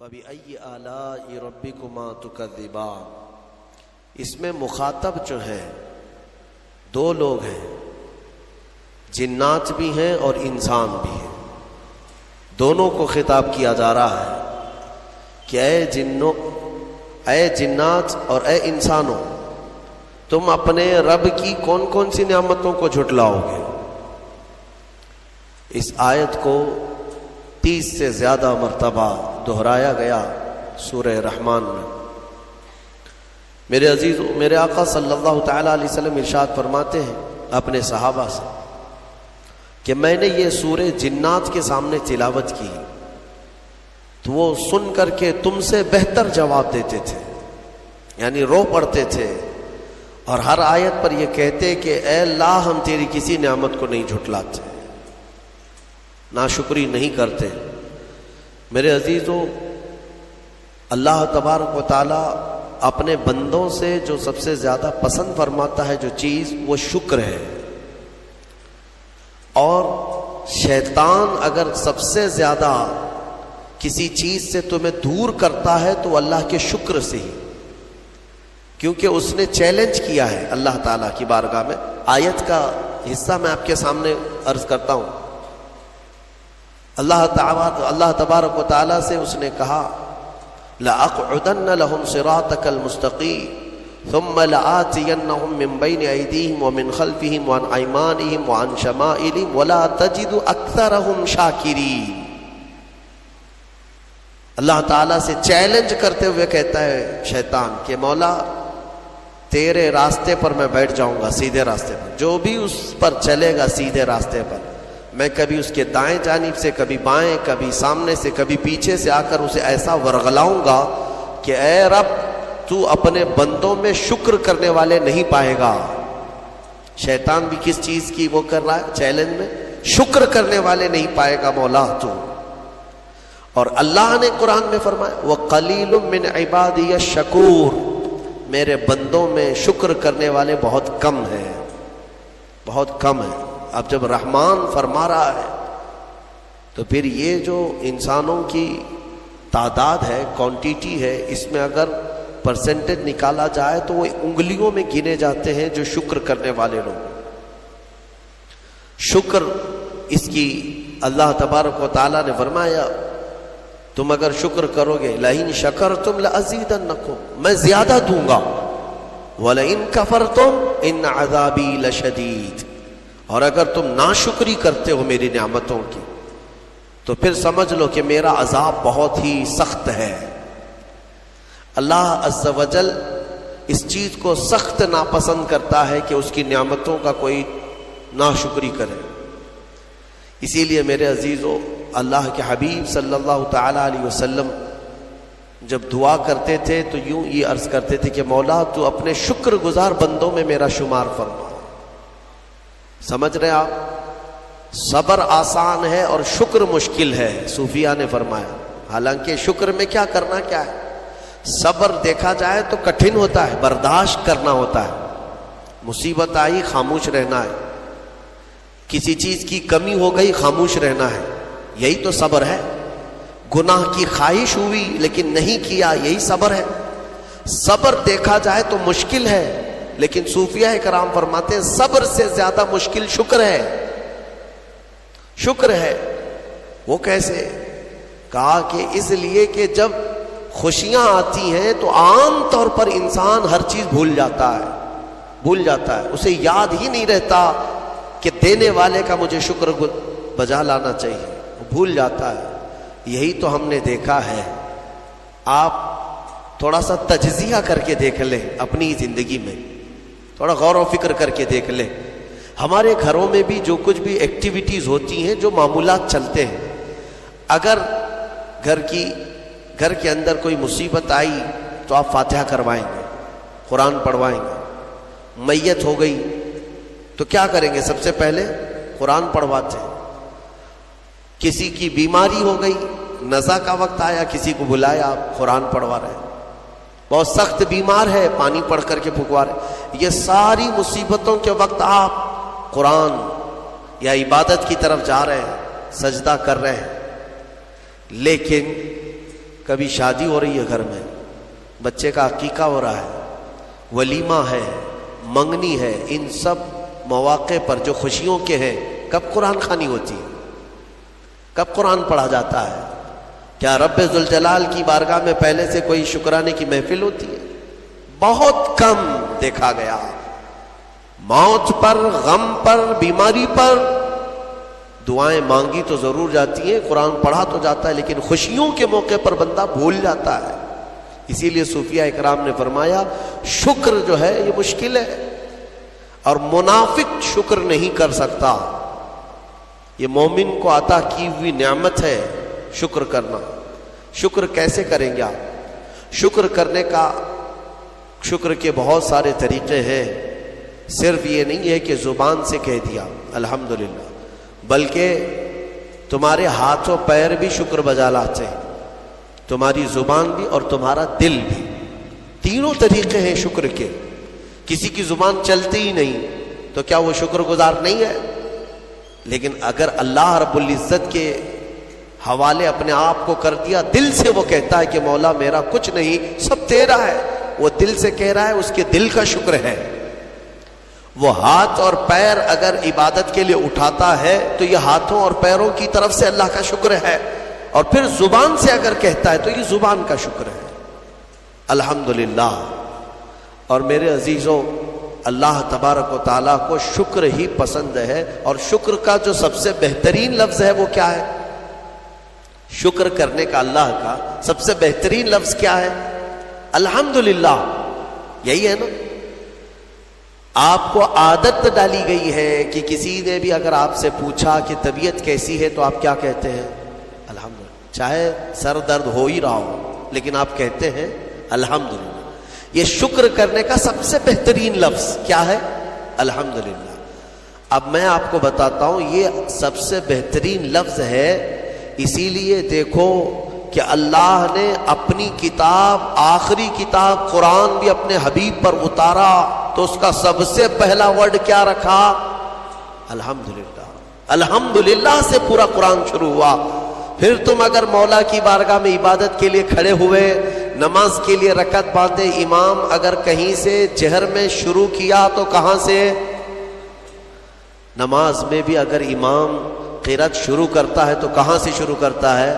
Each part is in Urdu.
فَبِأَيِّ آلَاءِ رَبِّكُمَا تُكَذِّبَانِ۔ اس میں مخاطب جو ہیں دو لوگ ہیں، جنات بھی ہیں اور انسان بھی ہیں، دونوں کو خطاب کیا جا رہا ہے کہ اے جنات اور اے انسانوں، تم اپنے رب کی کون کون سی نعمتوں کو جھٹلاؤ گے؟ اس آیت کو 30 سے زیادہ مرتبہ دہرایا گیا سورہ رحمان میں۔ میرے عزیز، میرے آقا صلی اللہ تعالی علیہ وسلم ارشاد فرماتے ہیں اپنے صحابہ سے کہ میں نے یہ سورہ جنات کے سامنے تلاوت کی تو وہ سن کر کے تم سے بہتر جواب دیتے تھے، یعنی رو پڑتے تھے اور ہر آیت پر یہ کہتے کہ اے اللہ ہم تیری کسی نعمت کو نہیں جھٹلاتے، ناشکری نہیں کرتے۔ میرے عزیزوں، اللہ تبارک و تعالی اپنے بندوں سے جو سب سے زیادہ پسند فرماتا ہے جو چیز، وہ شکر ہے، اور شیطان اگر سب سے زیادہ کسی چیز سے تمہیں دور کرتا ہے تو اللہ کے شکر سے ہی، کیونکہ اس نے چیلنج کیا ہے اللہ تعالیٰ کی بارگاہ میں۔ آیت کا حصہ میں آپ کے سامنے عرض کرتا ہوں۔ اللہ تبارک و تعالیٰ سے اس نے کہا لَأَقْعُدَنَّ لَهُمْ صِرَاطَكَ الْمُسْتَقِيمَ ثُمَّ لَآتِيَنَّهُمْ مِنْ بَيْنِ أَيْدِيهِمْ وَمِنْ خَلْفِهِمْ وَعَنْ أَيْمَانِهِمْ وَعَنْ شَمَائِلِهِمْ وَلَا تَجِدُ أَكْثَرَهُمْ شَاكِرِينَ۔ اللہ تعالیٰ سے چیلنج کرتے ہوئے کہتا ہے شیطان کہ مولا تیرے راستے پر میں بیٹھ جاؤں گا، سیدھے راستے پر، جو بھی اس پر چلے گا سیدھے راستے پر، میں کبھی اس کے دائیں جانب سے، کبھی بائیں، کبھی سامنے سے، کبھی پیچھے سے آ کر اسے ایسا ورغلاؤں گا کہ اے رب تو اپنے بندوں میں شکر کرنے والے نہیں پائے گا۔ شیطان بھی کس چیز کی وہ کر رہا ہے چیلنج میں؟ شکر کرنے والے نہیں پائے گا مولا تو۔ اور اللہ نے قرآن میں فرمایا وَقَلِيلٌ مِّنْ عِبَادِيَ الشَّكُورُ، میرے بندوں میں شکر کرنے والے بہت کم ہیں، بہت کم ہیں۔ اب جب رحمان فرما رہا ہے تو پھر یہ جو انسانوں کی تعداد ہے، کوانٹیٹی ہے، اس میں اگر پرسنٹیج نکالا جائے تو وہ انگلیوں میں گنے جاتے ہیں جو شکر کرنے والے لوگ۔ شکر اس کی اللہ تبارک و تعالیٰ نے فرمایا تم اگر شکر کرو گے لَإِن شَكَرْتُمْ لَأَزِيدَنَّكُمْ، میں زیادہ دوں گا، وَلَإِن كَفَرْتُمْ إِنَّ عَذَابِي لَشَدِيدٌ، اور اگر تم ناشکری کرتے ہو میری نعمتوں کی تو پھر سمجھ لو کہ میرا عذاب بہت ہی سخت ہے۔ اللہ عز و جل اس چیز کو سخت ناپسند کرتا ہے کہ اس کی نعمتوں کا کوئی ناشکری کرے۔ اسی لیے میرے عزیزو، اللہ کے حبیب صلی اللہ تعالی علیہ وسلم جب دعا کرتے تھے تو یوں یہ عرض کرتے تھے کہ مولا تو اپنے شکر گزار بندوں میں میرا شمار فرما۔ سمجھ رہے آپ؟ صبر آسان ہے اور شکر مشکل ہے، صوفیاء نے فرمایا۔ حالانکہ شکر میں کیا کرنا کیا ہے؟ صبر دیکھا جائے تو کٹھن ہوتا ہے، برداشت کرنا ہوتا ہے، مصیبت آئی خاموش رہنا ہے، کسی چیز کی کمی ہو گئی خاموش رہنا ہے، یہی تو صبر ہے۔ گناہ کی خواہش ہوئی لیکن نہیں کیا، یہی صبر ہے۔ صبر دیکھا جائے تو مشکل ہے، لیکن صوفیاء کرام فرماتے ہیں صبر سے زیادہ مشکل شکر ہے۔ شکر ہے وہ کیسے؟ کہا کہ اس لیے کہ جب خوشیاں آتی ہیں تو عام طور پر انسان ہر چیز بھول جاتا ہے، اسے یاد ہی نہیں رہتا کہ دینے والے کا مجھے شکر بجا لانا چاہیے، وہ بھول جاتا ہے۔ یہی تو ہم نے دیکھا ہے۔ آپ تھوڑا سا تجزیہ کر کے دیکھ لیں اپنی زندگی میں، تھوڑا غور و فکر کر کے دیکھ لیں۔ ہمارے گھروں میں بھی جو کچھ بھی ایکٹیویٹیز ہوتی ہیں، جو معمولات چلتے ہیں، اگر گھر کے اندر کوئی مصیبت آئی تو آپ فاتحہ کروائیں گے، قرآن پڑھوائیں گے۔ میت ہو گئی تو کیا کریں گے؟ سب سے پہلے قرآن پڑھواتے ہیں۔ کسی کی بیماری ہو گئی، نزا کا وقت آیا، کسی کو بلایا، قرآن پڑھوا رہے ہیں۔ بہت سخت بیمار ہے، پانی پڑھ کر کے پھکوا رہے۔ یہ ساری مصیبتوں کے وقت آپ قرآن یا عبادت کی طرف جا رہے ہیں، سجدہ کر رہے ہیں، لیکن کبھی شادی ہو رہی ہے گھر میں، بچے کا عقیقہ ہو رہا ہے، ولیمہ ہے، منگنی ہے، ان سب مواقع پر جو خوشیوں کے ہیں کب قرآن خوانی ہوتی ہے؟ کب قرآن پڑھا جاتا ہے؟ کیا رب ذوالجلال کی بارگاہ میں پہلے سے کوئی شکرانے کی محفل ہوتی ہے؟ بہت کم دیکھا گیا۔ موت پر، غم پر، بیماری پر دعائیں مانگی تو ضرور جاتی ہیں، قرآن پڑھا تو جاتا ہے، لیکن خوشیوں کے موقع پر بندہ بھول جاتا ہے۔ اسی لیے صوفیاء اکرام نے فرمایا شکر جو ہے یہ مشکل ہے، اور منافق شکر نہیں کر سکتا۔ یہ مومن کو عطا کی ہوئی نعمت ہے شکر کرنا۔ شکر کیسے کریں گے آپ؟ شکر کرنے کا، شکر کے بہت سارے طریقے ہیں، صرف یہ نہیں ہے کہ زبان سے کہہ دیا الحمدللہ، بلکہ تمہارے ہاتھ و پیر بھی شکر بجا لاتے ہیں، تمہاری زبان بھی اور تمہارا دل بھی۔ تینوں طریقے ہیں شکر کے۔ کسی کی زبان چلتی ہی نہیں تو کیا وہ شکر گزار نہیں ہے؟ لیکن اگر اللہ رب العزت کے حوالے اپنے آپ کو کر دیا، دل سے وہ کہتا ہے کہ مولا میرا کچھ نہیں، سب تیرا ہے، وہ دل سے کہہ رہا ہے، اس کے دل کا شکر ہے۔ وہ ہاتھ اور پیر اگر عبادت کے لیے اٹھاتا ہے تو یہ ہاتھوں اور پیروں کی طرف سے اللہ کا شکر ہے، اور پھر زبان سے اگر کہتا ہے تو یہ زبان کا شکر ہے، الحمدللہ۔ اور میرے عزیزوں، اللہ تبارک و تعالیٰ کو شکر ہی پسند ہے، اور شکر کا جو سب سے بہترین لفظ ہے وہ کیا ہے؟ شکر کرنے کا اللہ کا سب سے بہترین لفظ کیا ہے؟ الحمدللہ۔ یہی ہے نا؟ آپ کو عادت ڈالی گئی ہے کہ کسی نے بھی اگر آپ سے پوچھا کہ طبیعت کیسی ہے تو آپ کیا کہتے ہیں؟ الحمدللہ۔ چاہے سر درد ہو ہی رہا ہو لیکن آپ کہتے ہیں الحمدللہ۔ یہ شکر کرنے کا سب سے بہترین لفظ کیا ہے؟ الحمدللہ۔ اب میں آپ کو بتاتا ہوں یہ سب سے بہترین لفظ ہے، اسی لیے دیکھو کہ اللہ نے اپنی کتاب، آخری کتاب قرآن بھی اپنے حبیب پر اتارا تو اس کا سب سے پہلا ورڈ کیا رکھا؟ الحمدللہ۔ الحمدللہ سے پورا قرآن شروع ہوا۔ پھر تم اگر مولا کی بارگاہ میں عبادت کے لیے کھڑے ہوئے، نماز کے لیے رکعت باندھے، امام اگر کہیں سے جہر میں شروع کیا تو کہاں سے؟ نماز میں بھی اگر امام قرات شروع کرتا ہے تو کہاں سے شروع کرتا ہے؟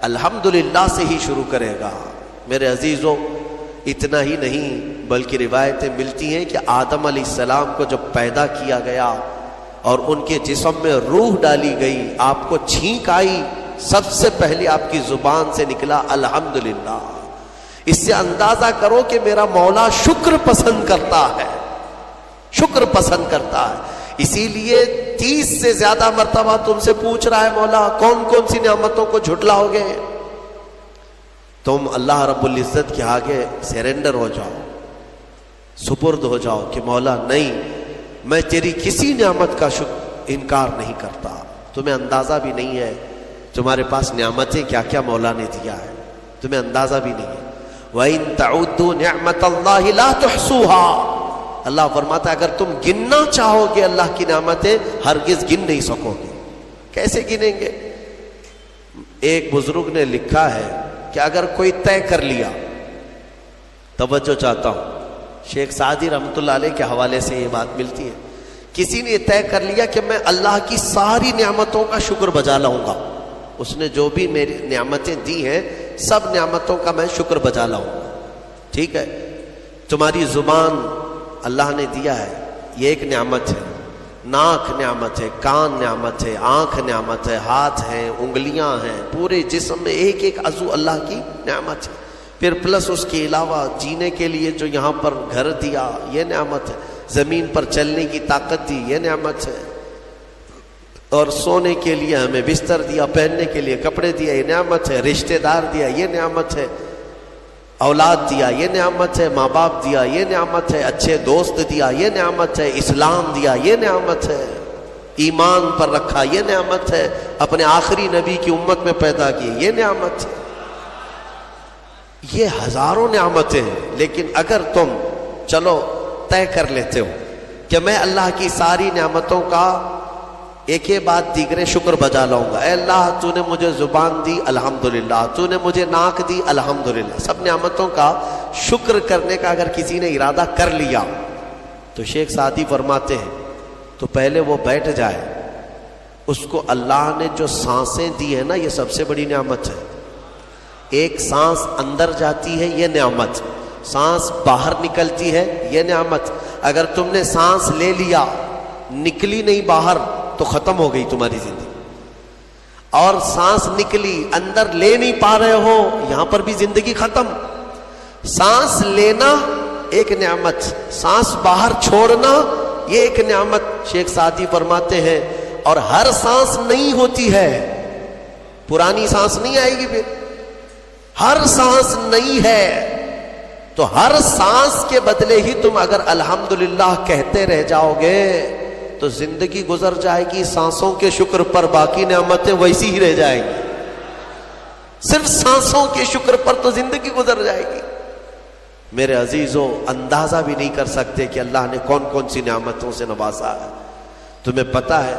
الحمدللہ سے ہی شروع کرے گا۔ میرے عزیزوں، اتنا ہی نہیں بلکہ روایتیں ملتی ہیں کہ آدم علیہ السلام کو جب پیدا کیا گیا اور ان کے جسم میں روح ڈالی گئی، آپ کو چھینک آئی، سب سے پہلے آپ کی زبان سے نکلا الحمدللہ۔ اس سے اندازہ کرو کہ میرا مولا شکر پسند کرتا ہے، شکر پسند کرتا ہے۔ اسی لیے 30 سے زیادہ مرتبہ تم سے پوچھ رہا ہے مولا کون کون سی نعمتوں کو جھٹلاؤ گے؟ تم اللہ رب العزت کے آگے سرنڈر ہو جاؤ، سپرد ہو جاؤ کہ مولا نہیں، میں تیری کسی نعمت کا انکار نہیں کرتا۔ تمہیں اندازہ بھی نہیں ہے تمہارے پاس نعمتیں کیا کیا مولا نے دیا ہے، تمہیں اندازہ بھی نہیں ہے۔ وَإِن تَعُدُّوا نِعْمَةَ اللَّهِ لَا تُحْصُوهَا۔ اللہ فرماتا ہے اگر تم گننا چاہو گے اللہ کی نعمتیں ہرگز گن نہیں سکو گے۔ کیسے گنیں گے؟ ایک بزرگ نے لکھا ہے کہ اگر کوئی طے کر لیا، توجہ چاہتا ہوں، شیخ سعدی رحمۃ اللہ علیہ کے حوالے سے یہ بات ملتی ہے، کسی نے طے کر لیا کہ میں اللہ کی ساری نعمتوں کا شکر بجا لاؤں گا، اس نے جو بھی میری نعمتیں دی ہیں سب نعمتوں کا میں شکر بجا لاؤں گا۔ ٹھیک ہے، تمہاری زبان اللہ نے دیا ہے، یہ ایک نعمت ہے، ناک نعمت ہے، کان نعمت ہے، آنکھ نعمت ہے، ہاتھ ہیں، انگلیاں ہیں، پورے جسم میں ایک ایک عضو اللہ کی نعمت ہے۔ پھر پلس اس کے علاوہ جینے کے لیے جو یہاں پر گھر دیا یہ نعمت ہے، زمین پر چلنے کی طاقت دی یہ نعمت ہے، اور سونے کے لیے ہمیں بستر دیا، پہننے کے لیے کپڑے دیا یہ نعمت ہے، رشتہ دار دیا یہ نعمت ہے، اولاد دیا یہ نعمت ہے، ماں باپ دیا یہ نعمت ہے، اچھے دوست دیا یہ نعمت ہے، اسلام دیا یہ نعمت ہے، ایمان پر رکھا یہ نعمت ہے، اپنے آخری نبی کی امت میں پیدا کی یہ نعمت ہے۔ یہ ہزاروں نعمتیں ہیں، لیکن اگر تم چلو طے کر لیتے ہو کہ میں اللہ کی ساری نعمتوں کا ایک یہ بات دیگرے شکر بجا لاؤں گا. اے اللہ تو نے مجھے زبان دی الحمدللہ، تو نے مجھے ناک دی الحمدللہ. سب نعمتوں کا شکر کرنے کا اگر کسی نے ارادہ کر لیا تو شیخ سعدی فرماتے ہیں تو پہلے وہ بیٹھ جائے. اس کو اللہ نے جو سانسیں دی ہیں نا، یہ سب سے بڑی نعمت ہے. ایک سانس اندر جاتی ہے یہ نعمت، سانس باہر نکلتی ہے یہ نعمت. اگر تم نے سانس لے لیا نکلی نہیں باہر تو ختم ہو گئی تمہاری زندگی. اور سانس نکلی اندر لے نہیں پا رہے ہو، یہاں پر بھی زندگی ختم. سانس لینا ایک نعمت، سانس باہر چھوڑنا یہ ایک نعمت. شیخ سعدی فرماتے ہیں اور ہر سانس نہیں ہوتی ہے، پرانی سانس نہیں آئے گی. پھر ہر سانس نہیں ہے تو ہر سانس کے بدلے ہی تم اگر الحمدللہ کہتے رہ جاؤ گے تو زندگی گزر جائے گی سانسوں کے شکر پر، باقی نعمتیں ویسی ہی رہ جائیں گی. صرف سانسوں کے شکر پر تو زندگی گزر جائے گی. میرے عزیزوں، اندازہ بھی نہیں کر سکتے کہ اللہ نے کون کون سی نعمتوں سے نوازا ہے. تمہیں پتہ ہے،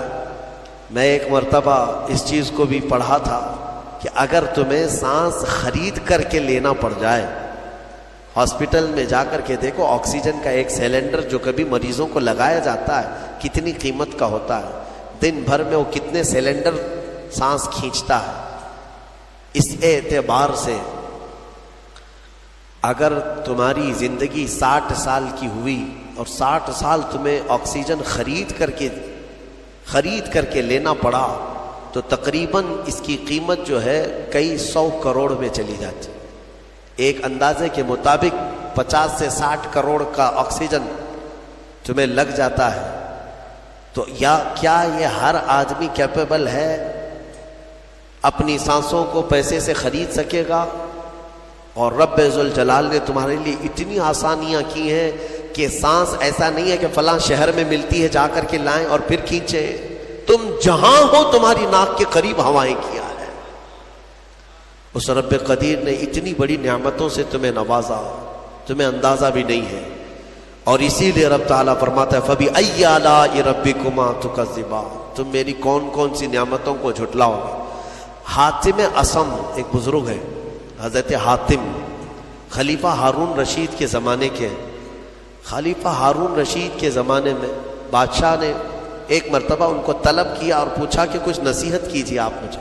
میں ایک مرتبہ اس چیز کو بھی پڑھا تھا کہ اگر تمہیں سانس خرید کر کے لینا پڑ جائے، ہاسپٹل میں جا کر کے دیکھو آکسیجن کا ایک سلنڈر جو کبھی مریضوں کو لگایا جاتا ہے کتنی قیمت کا ہوتا ہے. دن بھر میں وہ کتنے سلنڈر سانس کھینچتا ہے. اس اعتبار سے اگر تمہاری زندگی 60 سال کی ہوئی اور 60 سال تمہیں آکسیجن خرید کر کے لینا پڑا تو تقریباً اس کی قیمت جو ہے کئی 100 کروڑ میں چلی جاتی. ایک اندازے کے مطابق 50 سے 60 کروڑ کا آکسیجن تمہیں لگ جاتا ہے. تو کیا یہ ہر آدمی کیپیبل ہے اپنی سانسوں کو پیسے سے خرید سکے گا؟ اور رب ذوالجلال نے تمہارے لیے اتنی آسانیاں کی ہیں کہ سانس ایسا نہیں ہے کہ فلاں شہر میں ملتی ہے جا کر کے لائیں اور پھر کھینچیں. تم جہاں ہو تمہاری ناک کے قریب ہوائیں کیا ہے. اس رب قدیر نے اتنی بڑی نعمتوں سے تمہیں نوازا، تمہیں اندازہ بھی نہیں ہے. اور اسی لیے رب تعالیٰ فرماتا ہے فَبِأَيِّ آلَاءِ رَبِّكُمَا تُكَذِّبَانِ، تم میری کون کون سی نعمتوں کو جھٹلاؤ گے. حاتم اصم ایک بزرگ ہے، حضرت حاتم خلیفہ ہارون رشید کے زمانے کے. خلیفہ ہارون رشید کے زمانے میں بادشاہ نے ایک مرتبہ ان کو طلب کیا اور پوچھا کہ کچھ نصیحت کیجیے آپ مجھے.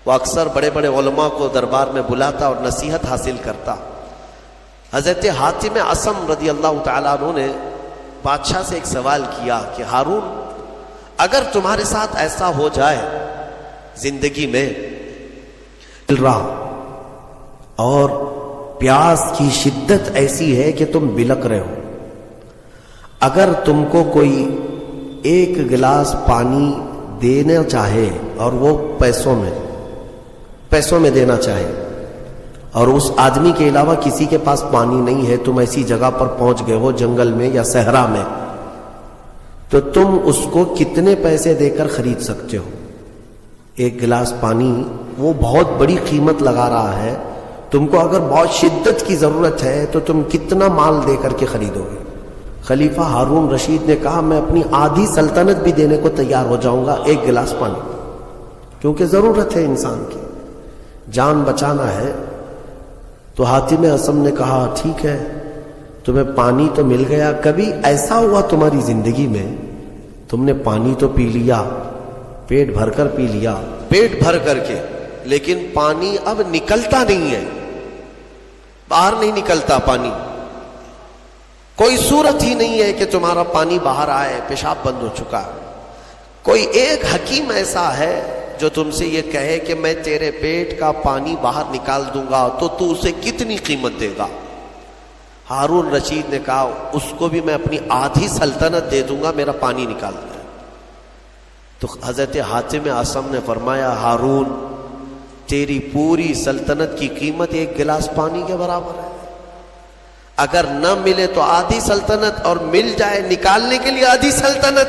وہ اکثر بڑے بڑے علماء کو دربار میں بلاتا اور نصیحت حاصل کرتا. حضرت حاتم اصم رضی اللہ تعالیٰ عنہ نے بادشاہ سے ایک سوال کیا کہ ہارون، اگر تمہارے ساتھ ایسا ہو جائے زندگی میں چل رہا اور پیاس کی شدت ایسی ہے کہ تم بلک رہے ہو، اگر تم کو کوئی ایک گلاس پانی دینا چاہے اور وہ پیسوں میں دینا چاہے اور اس آدمی کے علاوہ کسی کے پاس پانی نہیں ہے، تم ایسی جگہ پر پہنچ گئے ہو جنگل میں یا صحرا میں، تو تم اس کو کتنے پیسے دے کر خرید سکتے ہو؟ ایک گلاس پانی وہ بہت بڑی قیمت لگا رہا ہے، تم کو اگر بہت شدت کی ضرورت ہے تو تم کتنا مال دے کر کے خریدو گے؟ خلیفہ ہارون رشید نے کہا میں اپنی آدھی سلطنت بھی دینے کو تیار ہو جاؤں گا ایک گلاس پانی، کیونکہ ضرورت ہے انسان کی، جان بچانا ہے. تو حاتم اصم نے کہا ٹھیک ہے، تمہیں پانی تو مل گیا. کبھی ایسا ہوا تمہاری زندگی میں تم نے پانی تو پی لیا، پیٹ بھر کر پی لیا، پیٹ بھر کر کے، لیکن پانی اب نکلتا نہیں ہے، باہر نہیں نکلتا پانی، کوئی صورت ہی نہیں ہے کہ تمہارا پانی باہر آئے، پیشاب بند ہو چکا. کوئی ایک حکیم ایسا ہے جو تم سے یہ کہے کہ میں تیرے پیٹ کا پانی باہر نکال دوں گا تو تو اسے کتنی قیمت دے گا؟ ہارون رشید نے کہا اس کو بھی میں اپنی آدھی سلطنت دے دوں گا، میرا پانی نکال دے. تو حضرت حاتم اصم نے فرمایا ہارون، تیری پوری سلطنت کی قیمت ایک گلاس پانی کے برابر ہے. اگر نہ ملے تو آدھی سلطنت اور مل جائے نکالنے کے لیے آدھی سلطنت،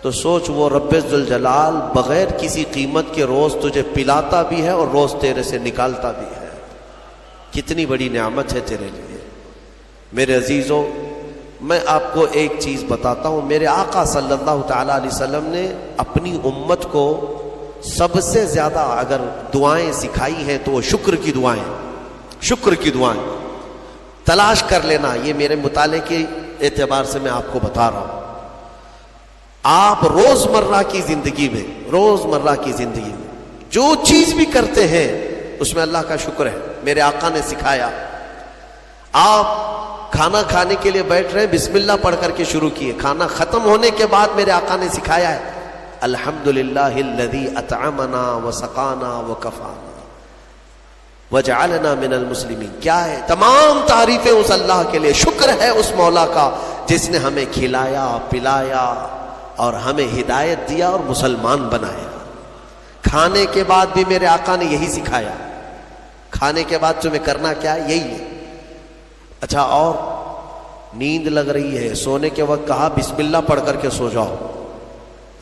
تو سوچ وہ رب ذوالجلال بغیر کسی قیمت کے روز تجھے پلاتا بھی ہے اور روز تیرے سے نکالتا بھی ہے. کتنی بڑی نعمت ہے تیرے لیے. میرے عزیزوں، میں آپ کو ایک چیز بتاتا ہوں، میرے آقا صلی اللہ تعالی علیہ وسلم نے اپنی امت کو سب سے زیادہ اگر دعائیں سکھائی ہیں تو وہ شکر کی دعائیں، شکر کی دعائیں تلاش کر لینا. یہ میرے مطالعے کے اعتبار سے میں آپ کو بتا رہا ہوں. آپ روزمرہ کی زندگی میں، روزمرہ کی زندگی میں جو چیز بھی کرتے ہیں اس میں اللہ کا شکر ہے. میرے آقا نے سکھایا. آپ کھانا کھانے کے لیے بیٹھ رہے ہیں، بسم اللہ پڑھ کر کے شروع کیے. کھانا ختم ہونے کے بعد میرے آقا نے سکھایا ہے الحمدللہ الذی اطعمنا وسقانا وکفانا وجعلنا من المسلمین. کیا ہے؟ تمام تعریفیں اس اللہ کے لیے. شکر ہے اس مولا کا جس نے ہمیں کھلایا پلایا اور ہمیں ہدایت دیا اور مسلمان بنایا. کھانے کے بعد بھی میرے آقا نے یہی سکھایا. کھانے کے بعد تمہیں کرنا کیا ہے؟ یہی ہے. اچھا، اور نیند لگ رہی ہے، سونے کے وقت کہا بسم اللہ پڑھ کر کے سو جاؤ.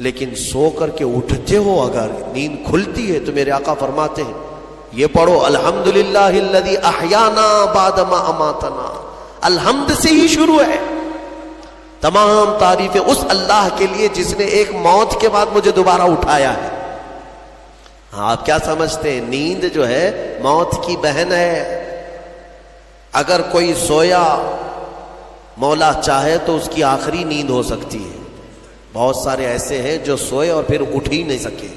لیکن سو کر کے اٹھتے ہو، اگر نیند کھلتی ہے تو میرے آقا فرماتے ہیں یہ پڑھو الحمدللہ الذی احیانا بعد ما اماتنا. الحمد سے ہی شروع ہے. تمام تعریفیں اس اللہ کے لیے جس نے ایک موت کے بعد مجھے دوبارہ اٹھایا ہے. ہاں، آپ کیا سمجھتے ہیں؟ نیند جو ہے موت کی بہن ہے. اگر کوئی سویا مولا چاہے تو اس کی آخری نیند ہو سکتی ہے. بہت سارے ایسے ہیں جو سوئے اور پھر اٹھ ہی نہیں سکے.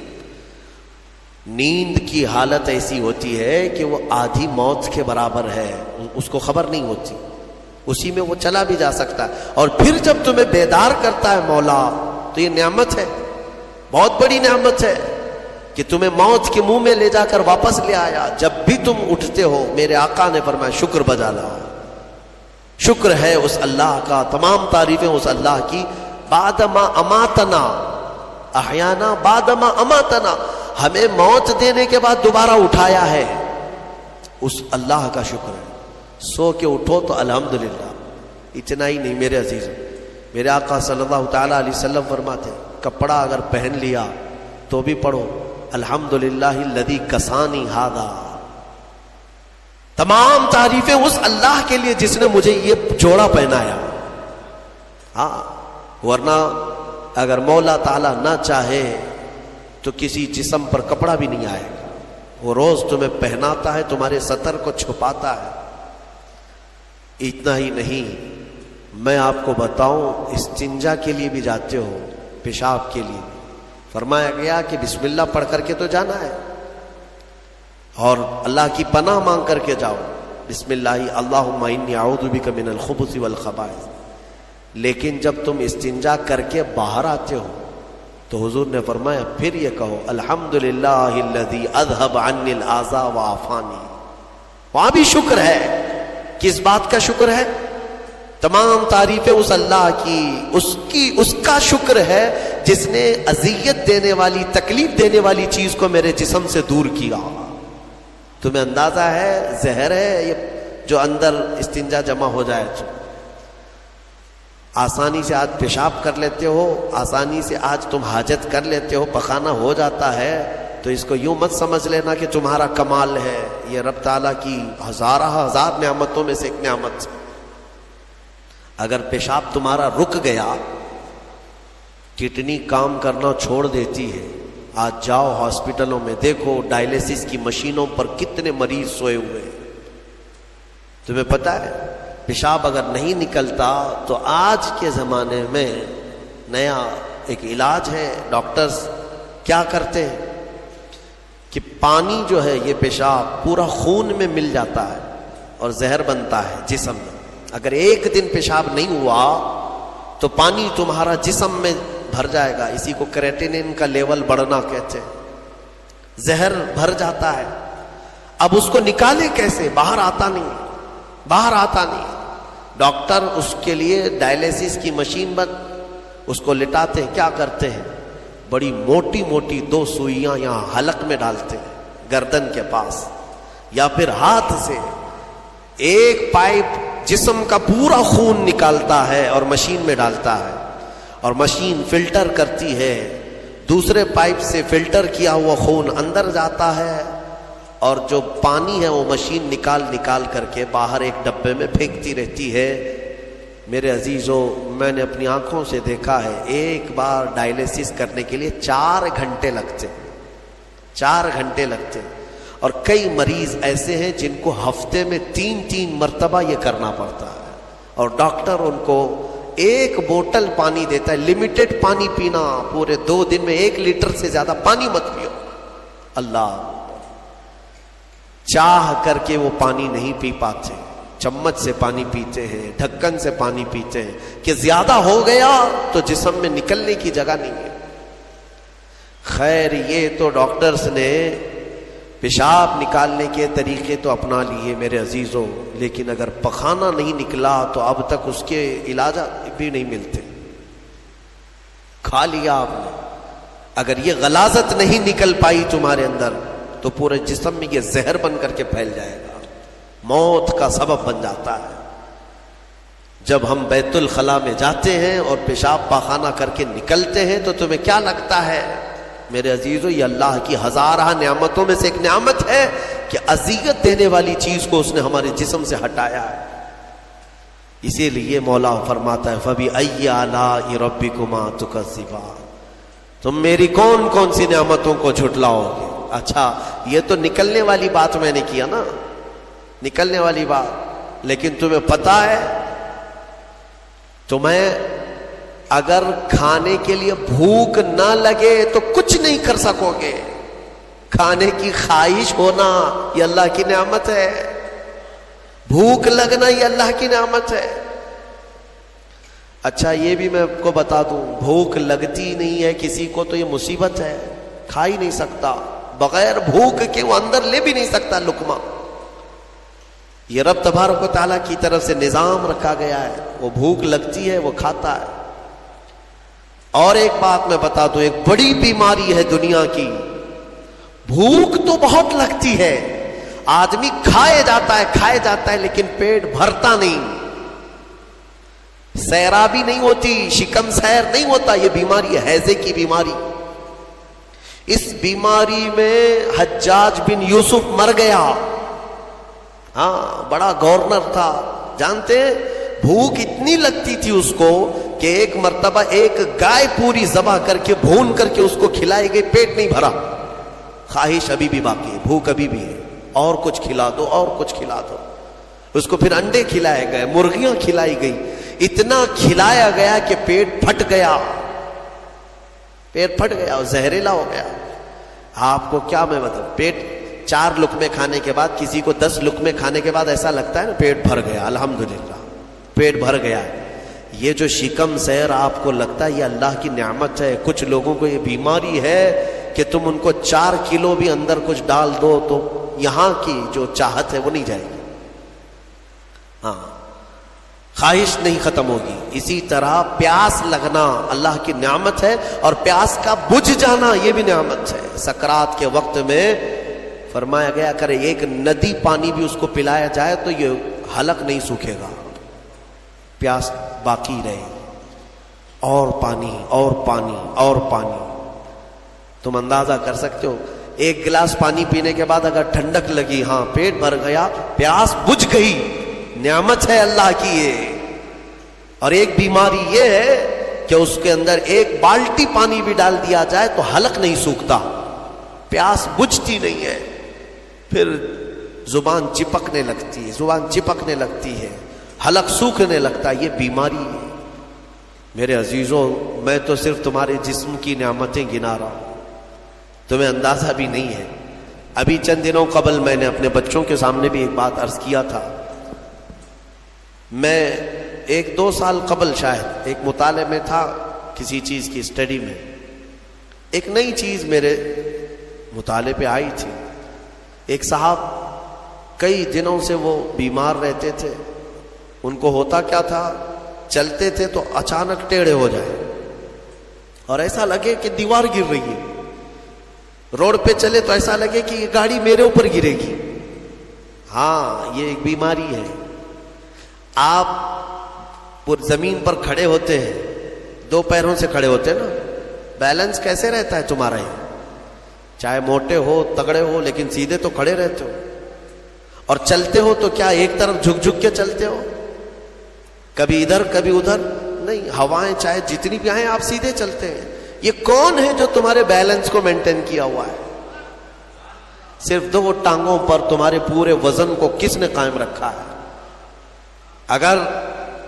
نیند کی حالت ایسی ہوتی ہے کہ وہ آدھی موت کے برابر ہے، اس کو خبر نہیں ہوتی، اسی میں وہ چلا بھی جا سکتا ہے. اور پھر جب تمہیں بیدار کرتا ہے مولا تو یہ نعمت ہے، بہت بڑی نعمت ہے کہ تمہیں موت کے منہ میں لے جا کر واپس لے آیا. جب بھی تم اٹھتے ہو میرے آقا نے فرمایا شکر بجا لاؤ. شکر ہے اس اللہ کا، تمام تعریفیں اس اللہ کی. بعد ما اماتنا احیانا بعد ما اماتنا، ہمیں موت دینے کے بعد دوبارہ اٹھایا ہے. اس اللہ کا شکر ہے. سو کے اٹھو تو الحمدللہ. اتنا ہی نہیں میرے عزیز، میرے آقا صلی اللہ تعالی علیہ وسلم فرماتے کپڑا اگر پہن لیا تو بھی پڑھو الحمدللہ الذی کسانی ھذا. تمام تعریفیں اس اللہ کے لیے جس نے مجھے یہ جوڑا پہنایا. ہاں، ورنہ اگر مولا تعالیٰ نہ چاہے تو کسی جسم پر کپڑا بھی نہیں آئے گا. وہ روز تمہیں پہناتا ہے، تمہارے سطر کو چھپاتا ہے. اتنا ہی نہیں، میں آپ کو بتاؤں استنجا کے لیے بھی جاتے ہو، پیشاب کے لیے فرمایا گیا کہ بسم اللہ پڑھ کر کے تو جانا ہے اور اللہ کی پناہ مانگ کر کے جاؤ. بسم اللہ اللہم انی اعوذ بک من الخبث والخبائث. لیکن جب تم استنجا کر کے باہر آتے ہو تو حضور نے فرمایا پھر یہ کہو الحمدللہ الذی اذهب عنی الاذى وعافانی. وہاں بھی شکر ہے. کس بات کا شکر ہے؟ تمام تعریفیں اس اللہ کی، اس کا شکر ہے جس نے اذیت دینے والی، تکلیف دینے والی چیز کو میرے جسم سے دور کیا. تمہیں اندازہ ہے زہر ہے یہ جو اندر استنجا جمع ہو جائے تو آسانی سے آج پیشاب کر لیتے ہو، آسانی سے آج تم حاجت کر لیتے ہو، پخانہ ہو جاتا ہے. تو اس کو یوں مت سمجھ لینا کہ تمہارا کمال ہے. یہ رب تعالیٰ کی ہزار نعمتوں میں سے ایک نعمت. اگر پیشاب تمہارا رک گیا، کڈنی کام کرنا چھوڑ دیتی ہے. آج جاؤ ہاسپٹلوں میں دیکھو ڈائلیسس کی مشینوں پر کتنے مریض سوئے ہوئے ہیں. تمہیں پتہ ہے پیشاب اگر نہیں نکلتا تو آج کے زمانے میں نیا ایک علاج ہے. ڈاکٹرز کیا کرتے ہیں کہ پانی جو ہے یہ پیشاب پورا خون میں مل جاتا ہے اور زہر بنتا ہے جسم میں. اگر ایک دن پیشاب نہیں ہوا تو پانی تمہارا جسم میں بھر جائے گا. اسی کو کریٹینن کا لیول بڑھنا کہتے ہیں. زہر بھر جاتا ہے. اب اس کو نکالے کیسے؟ باہر آتا نہیں. ڈاکٹر اس کے لیے ڈائلیسس کی مشین اس کو لٹاتے ہیں. کیا کرتے ہیں؟ بڑی موٹی موٹی 2 سوئیاں یہاں حلق میں ڈالتے ہیں گردن کے پاس، یا پھر ہاتھ سے ایک پائپ جسم کا پورا خون نکالتا ہے اور مشین میں ڈالتا ہے، اور مشین فلٹر کرتی ہے. دوسرے پائپ سے فلٹر کیا ہوا خون اندر جاتا ہے اور جو پانی ہے وہ مشین نکال کر کے باہر ایک ڈبے میں پھینکتی رہتی ہے. میرے عزیزوں، میں نے اپنی آنکھوں سے دیکھا ہے ایک بار ڈائلیسس کرنے کے لیے 4 گھنٹے لگتے، 4 گھنٹے لگتے. اور کئی مریض ایسے ہیں جن کو ہفتے میں 3 مرتبہ یہ کرنا پڑتا ہے، اور ڈاکٹر ان کو 1 بوتل پانی دیتا ہے، لمیٹڈ پانی پینا، پورے 2 دن میں 1 لیٹر سے زیادہ پانی مت پیو. اللہ، چاہ کر کے وہ پانی نہیں پی پاتے، چمچ سے پانی پیتے ہیں، ڈھکن سے پانی پیتے ہیں کہ زیادہ ہو گیا تو جسم میں نکلنے کی جگہ نہیں ہے. خیر، یہ تو ڈاکٹرز نے پیشاب نکالنے کے طریقے تو اپنا لیے میرے عزیزوں، لیکن اگر پخانہ نہیں نکلا تو اب تک اس کے علاج بھی نہیں ملتے. کھا لیا آپ نے، اگر یہ غلاظت نہیں نکل پائی تمہارے اندر تو پورے جسم میں یہ زہر بن کر کے پھیل جائے گا، موت کا سبب بن جاتا ہے. جب ہم بیت الخلاء میں جاتے ہیں اور پیشاب پاخانہ کر کے نکلتے ہیں تو تمہیں کیا لگتا ہے میرے عزیزو؟ یہ اللہ کی ہزارہ نعمتوں میں سے ایک نعمت ہے کہ اذیت دینے والی چیز کو اس نے ہمارے جسم سے ہٹایا ہے. اسی لیے مولا فرماتا ہے فَبِأَيِّ آلَاءِ رَبِّكُمَا تُكَذِّبَانِ، تم میری کون کون سی نعمتوں کو جھٹلاؤ گے. اچھا، یہ تو نکلنے والی بات میں نے کیا نا، نکلنے والی بات. لیکن تمہیں پتا ہے تمہیں اگر کھانے کے لیے بھوک نہ لگے تو کچھ نہیں کر سکو گے. کھانے کی خواہش ہونا یہ اللہ کی نعمت ہے، بھوک لگنا یہ اللہ کی نعمت ہے. اچھا، یہ بھی میں آپ کو بتا دوں، بھوک لگتی نہیں ہے کسی کو تو یہ مصیبت ہے، کھا ہی نہیں سکتا، بغیر بھوک کے وہ اندر لے بھی نہیں سکتا لقمہ. یہ رب تبارک و تعالیٰ کی طرف سے نظام رکھا گیا ہے، وہ بھوک لگتی ہے وہ کھاتا ہے. اور ایک بات میں بتا دوں، ایک بڑی بیماری ہے دنیا کی، بھوک تو بہت لگتی ہے، آدمی کھائے جاتا ہے لیکن پیٹ بھرتا نہیں، سیرابی نہیں ہوتی، شکم سیر نہیں ہوتا. یہ بیماری ہے ہیضے کی بیماری. اس بیماری میں حجاج بن یوسف مر گیا. ہاں، بڑا گورنر تھا. جانتے ہیں بھوک اتنی لگتی تھی اس کو کہ ایک مرتبہ ایک گائے پوری ذبح کر کے بھون کر کے اس کو کھلائی گئی، پیٹ نہیں بھرا، خواہش ابھی بھی باقی ہے، بھوک ابھی بھی ہے، اور کچھ کھلا دو، اور کچھ کھلا دو. اس کو پھر انڈے کھلائے گئے، مرغیاں کھلائی گئی، اتنا کھلایا گیا کہ پیٹ پھٹ گیا، پیٹ پھٹ گیا اور زہریلا ہو گیا. آپ کو کیا میں بتاؤں، پیٹ 4 لقمے کھانے کے بعد، کسی کو 10 لقمے کھانے کے بعد ایسا لگتا ہے نا پیٹ بھر گیا، الحمدللہ پیٹ بھر گیا. یہ جو شکم سیر آپ کو لگتا ہے یہ اللہ کی نعمت ہے. کچھ لوگوں کو یہ بیماری ہے کہ تم ان کو 4 کلو بھی اندر کچھ ڈال دو تو یہاں کی جو چاہت ہے وہ نہیں جائے گی. ہاں، خواہش نہیں ختم ہوگی. اسی طرح پیاس لگنا اللہ کی نعمت ہے، اور پیاس کا بجھ جانا یہ بھی نعمت ہے. سکرات کے وقت میں فرمایا گیا اگر ایک ندی پانی بھی اس کو پلایا جائے تو یہ حلق نہیں سوکھے گا، پیاس باقی رہے، اور پانی اور پانی اور پانی. تم اندازہ کر سکتے ہو 1 گلاس پانی پینے کے بعد اگر ٹھنڈک لگی، ہاں پیٹ بھر گیا، پیاس بجھ گئی، نعمت ہے اللہ کی یہ. اور ایک بیماری یہ ہے کہ اس کے اندر 1 بالٹی پانی بھی ڈال دیا جائے تو حلق نہیں سوکھتا، پیاس بجھتی نہیں ہے، پھر زبان چپکنے لگتی ہے، حلق سوکھنے لگتا ہے. یہ بیماری ہے. میرے عزیزوں، میں تو صرف تمہارے جسم کی نعمتیں گنا رہا ہوں، تمہیں اندازہ بھی نہیں ہے. ابھی چند دنوں قبل میں نے اپنے بچوں کے سامنے بھی ایک بات عرض کیا تھا. میں 1-2 سال قبل شاید ایک مطالعے میں تھا، کسی چیز کی اسٹڈی میں، ایک نئی چیز میرے مطالعے پہ آئی تھی. ایک صاحب کئی دنوں سے وہ بیمار رہتے تھے. ان کو ہوتا کیا تھا، چلتے تھے تو اچانک ٹیڑھے ہو جائے اور ایسا لگے کہ دیوار گر رہی ہے. روڈ پہ چلے تو ایسا لگے کہ یہ گاڑی میرے اوپر گرے گی. ہاں، یہ ایک بیماری ہے. آپ زمین پر کھڑے ہوتے ہیں، 2 پیروں سے کھڑے ہوتے ہیں نا، بیلنس کیسے رہتا ہے تمہارا؟ یہ چاہے موٹے ہو تگڑے ہو لیکن سیدھے تو کھڑے رہتے ہو. اور چلتے ہو تو کیا ایک طرف جھک جھک کے چلتے ہو؟ کبھی ادھر کبھی ادھر نہیں. ہوائیں چاہے جتنی بھی آئیں آپ سیدھے چلتے ہیں. یہ کون ہے جو تمہارے بیلنس کو مینٹین کیا ہوا ہے؟ صرف 2 ٹانگوں پر تمہارے پورے وزن کو کس نے قائم رکھا ہے؟ اگر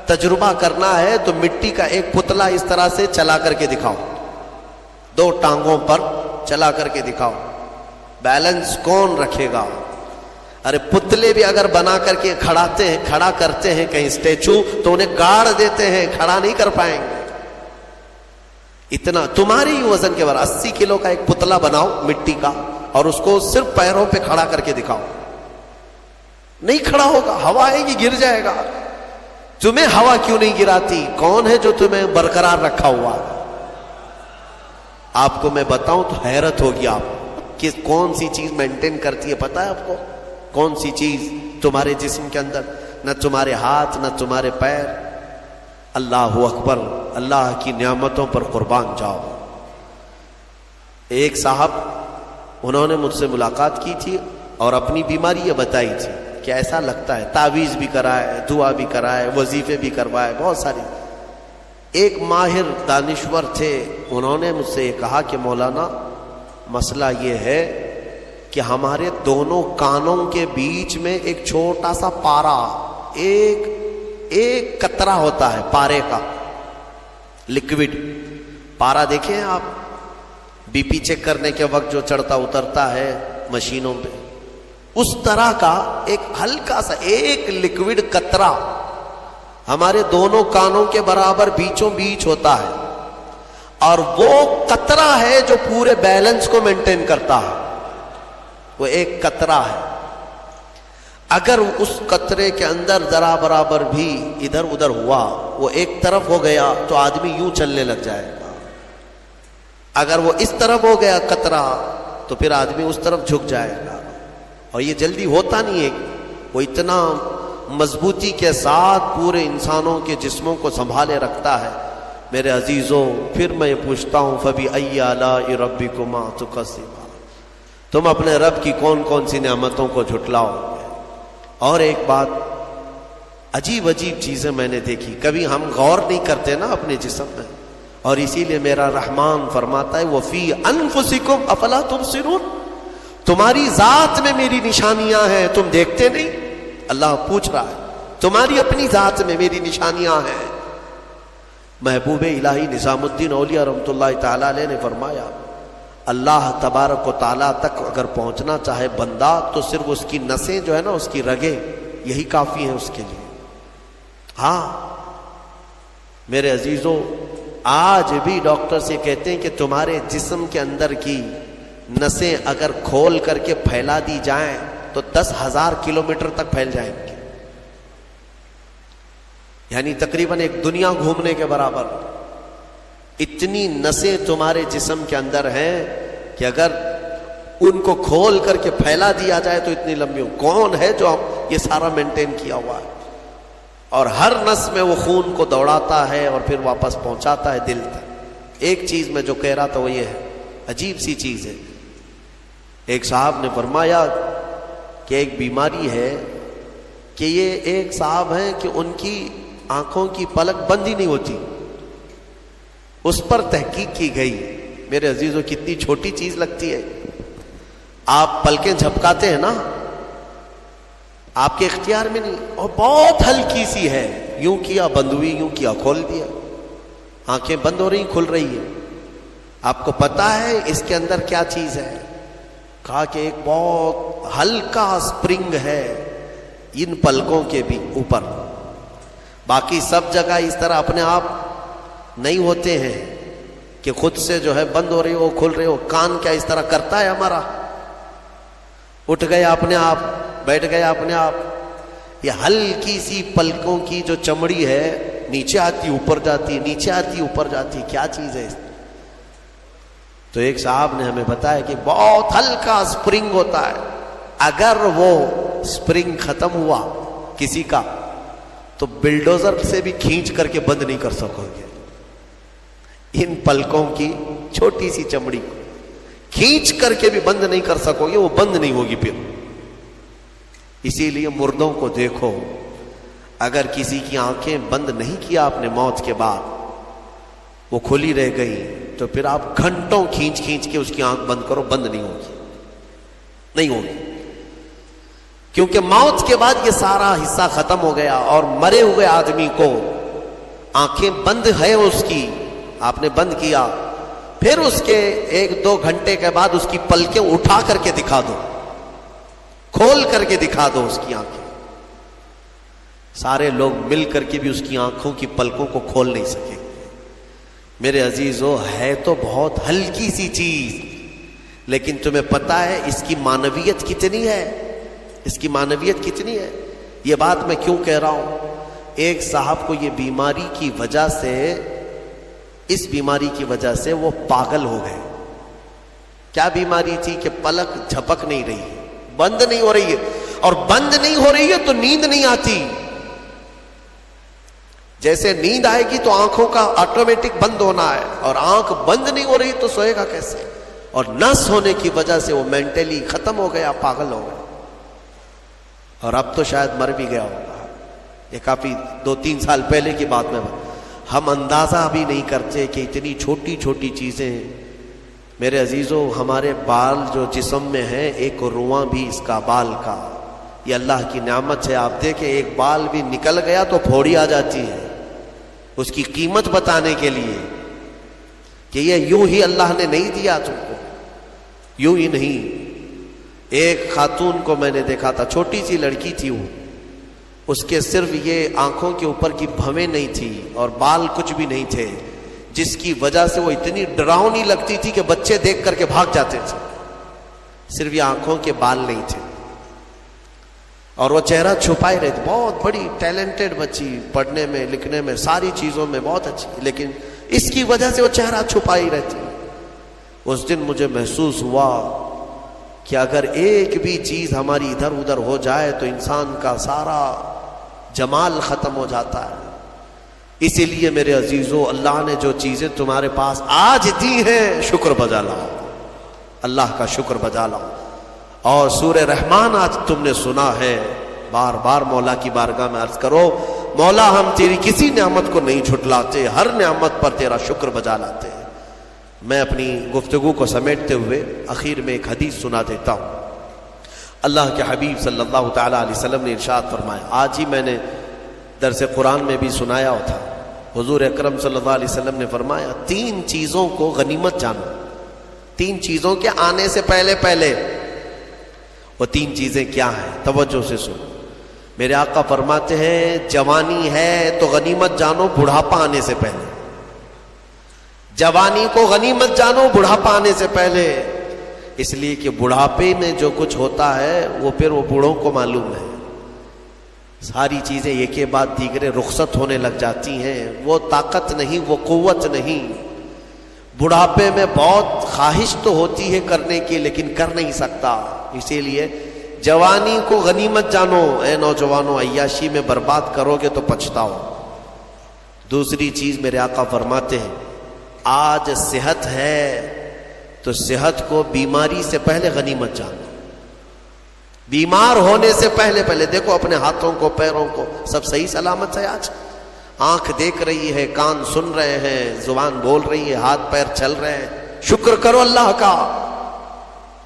تجربہ کرنا ہے تو مٹی کا ایک پتلا اس طرح سے چلا کر کے دکھاؤ, 2 ٹانگوں پر چلا کر کے دکھاؤ, بیلنس کون رکھے گا؟ ارے پتلے بھی اگر بنا کر کے کھڑا کرتے ہیں کہیں اسٹیچو تو انہیں گاڑ دیتے ہیں, کھڑا نہیں کر پائیں گے. اتنا تمہاری ہی وزن کے بارے 80 کلو کا ایک پتلا بناؤ مٹی کا اور اس کو صرف پیروں پہ کھڑا کر کے دکھاؤ, نہیں کھڑا ہوگا, ہوا آئے گی گر جائے گا. تمہیں ہوا کیوں نہیں گراتی؟ کون ہے جو تمہیں برقرار رکھا ہوا ہے؟ آپ کو میں بتاؤں تو حیرت ہوگی آپ کہ کون سی چیز مینٹین کرتی ہے. پتا ہے آپ کو کون سی چیز تمہارے جسم کے اندر؟ نہ تمہارے ہاتھ نہ تمہارے پیر. اللہ اکبر, اللہ کی نعمتوں پر قربان جاؤ. ایک صاحب انہوں نے مجھ سے ملاقات کی تھی اور اپنی بیماری یہ بتائی تھی کہ ایسا لگتا ہے, تعویذ بھی کرائے, دعا بھی کرائے, وظیفے بھی کروائے, بہت ساری. ایک ماہر دانشور تھے, انہوں نے مجھ سے یہ کہا کہ مولانا مسئلہ یہ ہے کہ ہمارے دونوں کانوں کے بیچ میں ایک چھوٹا سا پارا, ایک قطرہ ہوتا ہے پارے کا, لکوڈ پارا. دیکھیں آپ بی پی چیک کرنے کے وقت جو چڑھتا اترتا ہے مشینوں پہ, اس طرح کا ایک ہلکا سا ایک لکوڈ قطرہ ہمارے دونوں کانوں کے برابر بیچوں بیچ ہوتا ہے, اور وہ قطرہ ہے جو پورے بیلنس کو مینٹین کرتا ہے. وہ ایک قطرہ ہے, اگر اس قطرے کے اندر ذرا برابر بھی ادھر ادھر ہوا, وہ ایک طرف ہو گیا تو آدمی یوں چلنے لگ جائے گا. اگر وہ اس طرف ہو گیا قطرہ تو پھر آدمی اس طرف جھک جائے گا. اور یہ جلدی ہوتا نہیں ہے, وہ اتنا مضبوطی کے ساتھ پورے انسانوں کے جسموں کو سنبھالے رکھتا ہے. میرے عزیزوں, پھر میں یہ پوچھتا ہوں فَبِأَيِّ آلَاءِ رَبِّكُمَا تُكَذِّبَانِ, تم اپنے رب کی کون کون سی نعمتوں کو جھٹلاؤ گے؟ اور ایک بات, عجیب چیزیں میں نے دیکھی, کبھی ہم غور نہیں کرتے نا اپنے جسم میں, اور اسی لیے میرا رحمان فرماتا ہے وَفِي أَنفُسِكُمْ أَفَلَا تُبْصِرُونَ, تمہاری ذات میں میری نشانیاں ہیں, تم دیکھتے نہیں؟ اللہ پوچھ رہا ہے, تمہاری اپنی ذات میں میری نشانیاں ہیں. محبوب الہی نظام الدین اولیاء رحمۃ اللہ تعالی علیہ نے فرمایا اللہ تبارک و تعالیٰ تک اگر پہنچنا چاہے بندہ تو صرف اس کی نسیں جو ہے نا, اس کی رگیں, یہی کافی ہیں اس کے لیے. ہاں میرے عزیزوں, آج بھی ڈاکٹر سے کہتے ہیں کہ تمہارے جسم کے اندر کی نسیں اگر کھول کر کے پھیلا دی جائیں تو 10,000 کلومیٹر تک پھیل جائیں گے, یعنی تقریباً ایک دنیا گھومنے کے برابر. اتنی نسیں تمہارے جسم کے اندر ہیں کہ اگر ان کو کھول کر کے پھیلا دیا جائے تو اتنی لمبی ہو. کون ہے جو یہ سارا مینٹین کیا ہوا ہے؟ اور ہر نس میں وہ خون کو دوڑاتا ہے اور پھر واپس پہنچاتا ہے دل تک. ایک چیز میں جو کہہ رہا تھا وہ یہ ہے, عجیب سی چیز ہے. ایک صاحب نے فرمایا کہ ایک بیماری ہے کہ یہ ایک صاحب ہیں کہ ان کی آنکھوں کی پلک بند ہی نہیں ہوتی. اس پر تحقیق کی گئی. میرے عزیزوں, کتنی چھوٹی چیز لگتی ہے. آپ پلکیں جھپکاتے ہیں نا, آپ کے اختیار میں نہیں, اور بہت ہلکی سی ہے, یوں کیا بند ہوئی, یوں کیا کھول دیا, آنکھیں بند ہو رہی کھل رہی ہے. آپ کو پتا ہے اس کے اندر کیا چیز ہے؟ کہا کہ ایک بہت ہلکا سپرنگ ہے ان پلکوں کے بھی اوپر. باقی سب جگہ اس طرح اپنے آپ نہیں ہوتے ہیں کہ خود سے جو ہے بند ہو رہی ہو کھل رہی ہو. کان کیا اس طرح کرتا ہے ہمارا؟ اٹھ گیا اپنے آپ, بیٹھ گیا اپنے آپ. یہ ہلکی سی پلکوں کی جو چمڑی ہے نیچے آتی اوپر جاتی, نیچے آتی اوپر جاتی, کیا چیز ہے؟ تو ایک صاحب نے ہمیں بتایا کہ بہت ہلکا سپرنگ ہوتا ہے. اگر وہ سپرنگ ختم ہوا کسی کا تو بلڈوزر سے بھی کھینچ کر کے بند نہیں کر سکو گے. ان پلکوں کی چھوٹی سی چمڑی کو کھینچ کر کے بھی بند نہیں کر سکو گے, وہ بند نہیں ہوگی پھر. اسی لیے مردوں کو دیکھو, اگر کسی کی آنکھیں بند نہیں کیا آپ نے موت کے بعد، وہ کھلی رہ گئی، تو پھر آپ گھنٹوں کھینچ کھینچ کے اس کی آنکھ بند کرو، بند نہیں ہوگی، نہیں ہوگی، کیونکہ موت کے بعد یہ سارا حصہ ختم ہو گیا۔ اور مرے ہوئے آدمی کو آنکھیں بند ہے اس کی، آپ نے بند کیا، پھر اس کے 1-2 گھنٹے کے بعد اس کی پلکیں اٹھا کر کے دکھا دو، کھول کر کے دکھا دو اس کی آنکھیں، سارے لوگ مل کر کے بھی اس کی آنکھوں کی پلکوں کو کھول نہیں سکے۔ میرے عزیزو، ہے تو بہت ہلکی سی چیز، لیکن تمہیں پتا ہے اس کی معنویت کتنی ہے، اس کی معنویت کتنی ہے۔ یہ بات میں کیوں کہہ رہا ہوں؟ ایک صاحب کو یہ بیماری کی وجہ سے، اس بیماری کی وجہ سے وہ پاگل ہو گئے۔ کیا بیماری تھی کہ پلک جھپک نہیں رہی ہے، بند نہیں ہو رہی ہے، اور بند نہیں ہو رہی ہے تو نیند نہیں آتی۔ جیسے نیند آئے گی تو آنکھوں کا آٹومیٹک بند ہونا ہے، اور آنکھ بند نہیں ہو رہی تو سوئے گا کیسے؟ اور نس ہونے کی وجہ سے وہ مینٹلی ختم ہو گیا، پاگل ہو گیا، اور اب تو شاید مر بھی گیا ہوگا۔ یہ کافی 2-3 سال پہلے کی بات میں، ہم اندازہ بھی نہیں کرتے کہ اتنی چھوٹی چھوٹی چیزیں۔ میرے عزیزو، ہمارے بال جو جسم میں ہیں، ایک رواں بھی اس کا بال کا، یہ اللہ کی نعمت ہے۔ آپ دیکھیں ایک بال بھی نکل گیا تو پھوڑی آ جاتی ہے، اس کی قیمت بتانے کے لیے کہ یہ یوں ہی اللہ نے نہیں دیا تم کو، یوں ہی نہیں۔ ایک خاتون کو میں نے دیکھا تھا، چھوٹی سی لڑکی تھی، وہ اس کے صرف یہ آنکھوں کے اوپر کی بھویں نہیں تھی اور بال کچھ بھی نہیں تھے، جس کی وجہ سے وہ اتنی ڈراؤنی لگتی تھی کہ بچے دیکھ کر کے بھاگ جاتے تھے، صرف یہ آنکھوں کے بال نہیں تھے، اور وہ چہرہ چھپائے رہتے۔ بہت بڑی ٹیلنٹڈ بچی، پڑھنے میں لکھنے میں ساری چیزوں میں بہت اچھی، لیکن اس کی وجہ سے وہ چہرہ چھپائی رہتی۔ اس دن مجھے محسوس ہوا کہ اگر ایک بھی چیز ہماری ادھر ادھر ہو جائے تو انسان کا سارا جمال ختم ہو جاتا ہے۔ اسی لیے میرے عزیزو، اللہ نے جو چیزیں تمہارے پاس آج دی ہیں، شکر بجا لاؤ، اللہ کا شکر بجا لاؤ۔ اور سورہ رحمان آج تم نے سنا ہے، بار بار مولا کی بارگاہ میں عرض کرو، مولا ہم تیری کسی نعمت کو نہیں جھٹلاتے، ہر نعمت پر تیرا شکر بجا لاتے ہیں۔ میں اپنی گفتگو کو سمیٹتے ہوئے آخر میں ایک حدیث سنا دیتا ہوں۔ اللہ کے حبیب صلی اللہ تعالیٰ علیہ وسلم نے ارشاد فرمایا، آج ہی میں نے درس قرآن میں بھی سنایا تھا، حضور اکرم صلی اللہ علیہ وسلم نے فرمایا، 3 چیزوں کو غنیمت جانو، 3 چیزوں کے آنے سے پہلے پہلے۔ وہ 3 چیزیں کیا ہیں؟ توجہ سے سنو۔ میرے آقا فرماتے ہیں، جوانی ہے تو غنیمت جانو بڑھاپا آنے سے پہلے، جوانی کو غنیمت جانو بڑھاپا آنے سے پہلے، اس لیے کہ بڑھاپے میں جو کچھ ہوتا ہے وہ پھر وہ بوڑھوں کو معلوم ہے، ساری چیزیں ایک کے بعد دیگرے رخصت ہونے لگ جاتی ہیں، وہ طاقت نہیں، وہ قوت نہیں۔ بڑھاپے میں بہت خواہش تو ہوتی ہے کرنے کی، لیکن کر نہیں سکتا، اسی لیے جوانی کو غنیمت جانو۔ اے نوجوانوں، عیاشی میں برباد کرو گے تو پچھتاؤ۔ دوسری چیز میرے آقا فرماتے ہیں، آج صحت ہے تو صحت کو بیماری سے پہلے غنیمت جانو، بیمار ہونے سے پہلے پہلے دیکھو اپنے ہاتھوں کو، پیروں کو، سب صحیح سلامت ہے آج؟ آنکھ دیکھ رہی ہے، کان سن رہے ہیں، زبان بول رہی ہے، ہاتھ پیر چل رہے ہیں، شکر کرو اللہ کا۔